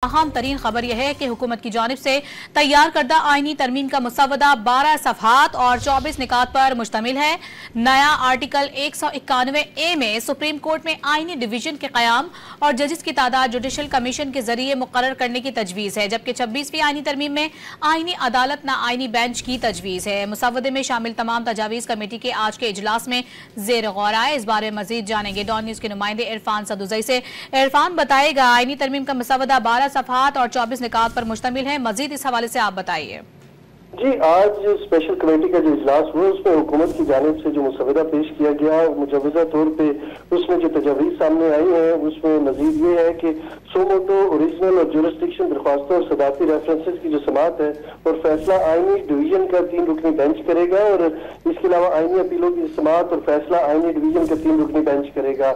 اہم ترین خبر یہ ہے کہ حکومت کی جانب سے تیار کردہ آئینی ترمیم کا مسودہ 12 صفحات اور 24 نکات پر مشتمل ہے۔ نیا آرٹیکل 191A میں سپریم کورٹ میں آئینی ڈویژن کے قیام اور ججز کی تعداد جوڈیشل کمیشن کے ذریعے مقرر کرنے کی تجویز ہے، جبکہ 26ویں آئینی ترمیم میں آئینی عدالت نہ آئینی بینچ کی تجویز ہے۔ مسودے میں شامل تمام تجاویز کمیٹی کے آج کے اجلاس میں زیر غور آئے۔ اس بارے مزید جانیں گے ڈان نیوز کے نمائندے عرفان سدوزئی سے۔ عرفان، بتائے گا آئینی ترمیم کا مسودہ 12 صفحات اور 24 نکات پر مشتمل ہے، مزید اس حوالے سے آپ بتائیے۔ جی، آج جو اسپیشل کمیٹی کا جو اجلاس ہوا اس میں حکومت کی جانب سے جو مسودہ پیش کیا گیا مجوزہ طور پہ اس میں جو تجاویز سامنے آئی ہیں اس میں مزید یہ ہے کہ سو موٹو اوریجنل اور جورسڈکشن درخواستوں اور صدارتی ریفرنسز کی جو سماعت ہے اور فیصلہ آئینی ڈویژن کا 3 رکنی بینچ کرے گا، اور اس کے علاوہ آئینی اپیلوں کی سماعت اور فیصلہ آئینی ڈویژن کا 3 رکنی بینچ کرے گا۔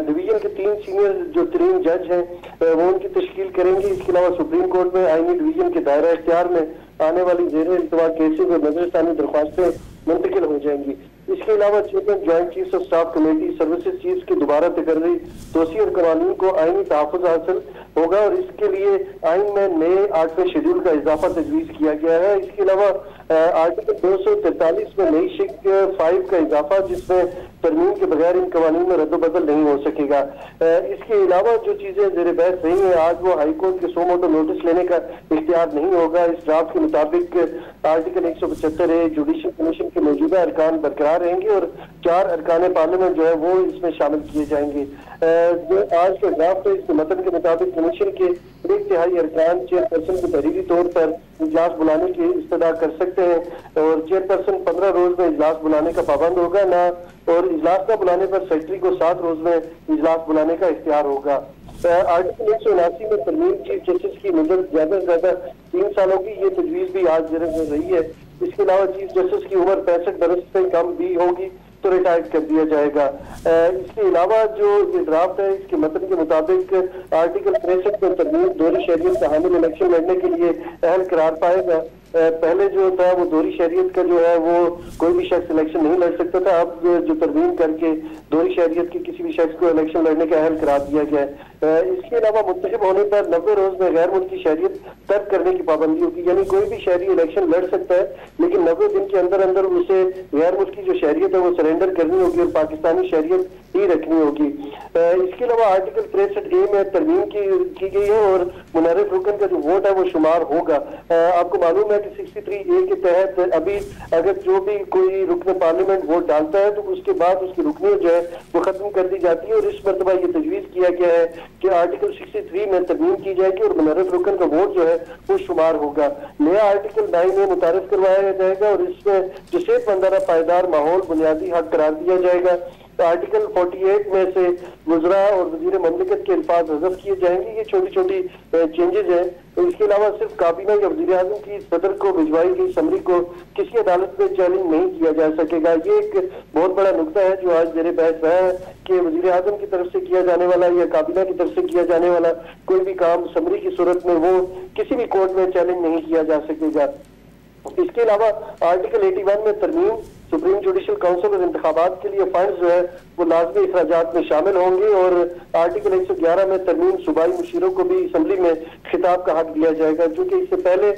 ڈویژن کے 3 سینئر جو ترین جج ہیں وہ ان کی تشکیل کریں گے۔ اس کے علاوہ سپریم کورٹ میں آئینی ڈویژن کے دائرہ اختیار میں آنے والی زیر التوا کیسز اور نظر ثانی درخواستیں منتقل ہو جائیں گی۔ اس کے علاوہ chairman joint chiefs of staff committee services chiefs کی دوبارہ تقرری، توسیع اور قوانین کو آئینی تحفظ حاصل ہوگا، اور اس کے لیے آئین میں نئے 8ویں شیڈول کا اضافہ تجویز کیا گیا ہے۔ اس کے علاوہ آرٹیکل 243 میں نئی شق 5 کا اضافہ، جس میں ترمیم کے بغیر ان قوانین میں رد و بدل نہیں ہو سکے گا۔ اس کے علاوہ جو چیزیں زیر بحث رہی ہیں آج، وہ ہائی کورٹ کے سو موٹو نوٹس لینے کا اختیار نہیں ہوگا۔ اس ڈرافٹ کے مطابق آرٹیکل 175A جوڈیشل کمیشن کے موجودہ ارکان برقرار رہیں گے اور 4 ارکان پارلیمنٹ جو ہے وہ اس میں شامل کیے جائیں گے۔ جو آج کا ڈرافٹ ہے اس کے متن کے مطابق کمیشن کے 1/3 ارکان چیئرپرسن کو تحریری طور پر اجلاس بلانے کی استدعا کر سکتے ہیں، اور چیئرپرسن 15 روز میں اجلاس بلانے کا پابند ہوگا نہ، اور اجلاس نہ بلانے پر سیکرٹری کو 7 روز میں اجلاس بلانے کا اختیار ہوگا۔ آرٹیکل 179 میں ترمیم چیف جسٹس کی مدت زیادہ سے زیادہ 3 سالوں کی، یہ تجویز بھی آج زیر رہی ہے۔ اس کے علاوہ چیف جسٹس کی عمر 65 برس سے کم بھی ہوگی تو ریٹائر کر دیا جائے گا۔ اس کے علاوہ جو یہ ڈرافٹ ہے اس کے متن کے مطابق آرٹیکل 63 میں ترمیم دوہری شہریت کا حامل الیکشن لڑنے کے لیے اہل قرار پائے گا۔ پہلے جو تھا وہ دوہری شہریت کا جو ہے وہ کوئی بھی شخص الیکشن نہیں لڑ سکتا تھا، اب جو ترمیم کر کے دوہری شہریت کے کسی بھی شخص کو الیکشن لڑنے کا اہل قرار دیا گیا ہے۔ اس کے علاوہ منتخب ہونے پر 90 روز میں غیر ملکی شہریت ترک کرنے کی پابندی ہوگی، یعنی کوئی بھی شہری الیکشن لڑ سکتا ہے لیکن 90 دن کے اندر اندر اسے غیر ملکی جو شہریت ہے وہ سرنڈر کرنی ہوگی اور پاکستانی شہریت ہی رکھنی ہوگی۔ اس کے علاوہ آرٹیکل 63A میں ترمیم کی گئی ہے اور منعرف رکن کا جو ووٹ ہے وہ شمار ہوگا۔ آپ کو معلوم ہے کہ 63A کے تحت ابھی اگر جو بھی کوئی رکن پارلیمنٹ ووٹ ڈالتا ہے تو اس کے بعد اس کی رکنیت جو ہے وہ ختم کر دی جاتی ہے، اور اس مرتبہ یہ تجویز کیا گیا ہے کہ آرٹیکل 63 میں ترمیم کی جائے گی اور منعرف رکن کا ووٹ جو ہے وہ شمار ہوگا۔ نیا آرٹیکل 9 میں متعارف کروایا جائے گا اور اس میں جو صحت مندانہ پائیدار ماحول بنیادی حق قرار دیا جائے گا۔ آرٹیکل 48 میں سے وزراء اور وزیر مملکت کے الفاظ حذف کیے جائیں گے۔ یہ چھوٹی چھوٹی چینجز ہیں۔ اس کے علاوہ صرف کابینہ یا وزیر اعظم کی صدر کو بھجوائی گئی سمری کو کسی عدالت میں چیلنج نہیں کیا جا سکے گا۔ یہ ایک بہت بڑا نقطہ ہے جو آج زیر بحث رہا ہے کہ وزیر اعظم کی طرف سے کیا جانے والا یا کابینہ کی طرف سے کیا جانے والا کوئی بھی کام سمری کی صورت میں وہ کسی بھی کورٹ میں چیلنج نہیں کیا جا سکے گا۔ اس کے علاوہ آرٹیکل 81 میں ترمیم سپریم جوڈیشل کونسل اور انتخابات کے لیے فنڈز جو ہے وہ لازمی اخراجات میں شامل ہوں گے، اور آرٹیکل 111 میں ترمیم صوبائی مشیروں کو بھی اسمبلی میں خطاب کا حق دیا جائے گا، جو کہ اس سے پہلے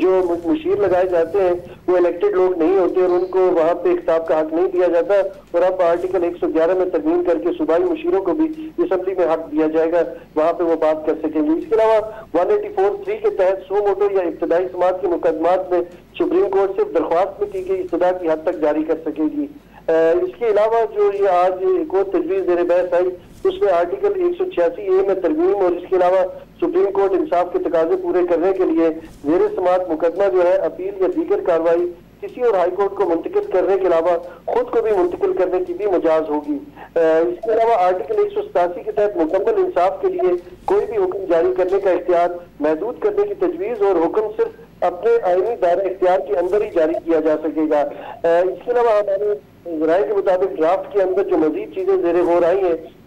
جو مشیر لگائے جاتے ہیں وہ الیکٹڈ لوگ نہیں ہوتے اور ان کو وہاں پہ خطاب کا حق نہیں دیا جاتا، اور اب آرٹیکل 111 میں ترمیم کر کے صوبائی مشیروں کو بھی اسمبلی میں حق دیا جائے گا، وہاں پہ وہ بات کر سکیں گے۔ اس کے علاوہ 184(3) کے تحت سو موٹو یا ابتدائی سماعت کے مقدمات میں سپریم کورٹ صرف درخواست میں کی گئی استدعا کی حد تک جاری کر سکے گی۔ اس کے علاوہ جو یہ آج ایک اور تجویز زیر بحث آئی اس میں آرٹیکل 186A میں ترمیم، اور اس کے علاوہ سپریم کورٹ انصاف کے تقاضے پورے کرنے کے لیے زیر سماعت مقدمہ جو ہے اپیل یا دیگر کارروائی کسی اور ہائی کورٹ کو منتقل کرنے کے علاوہ خود کو بھی منتقل کرنے کی بھی مجاز ہوگی۔ اس کے علاوہ آرٹیکل 187 کے تحت مکمل انصاف کے لیے کوئی بھی حکم جاری کرنے کا اختیار محدود کرنے کی تجویز، اور حکم صرف اپنے آئینی دائرہ اختیار کے اندر ہی جاری کیا جا سکے گا۔ اس کے علاوہ ہمارے ذرائع کے مطابق ڈرافٹ کے اندر جو مزید چیزیں زیر غور آئی ہیں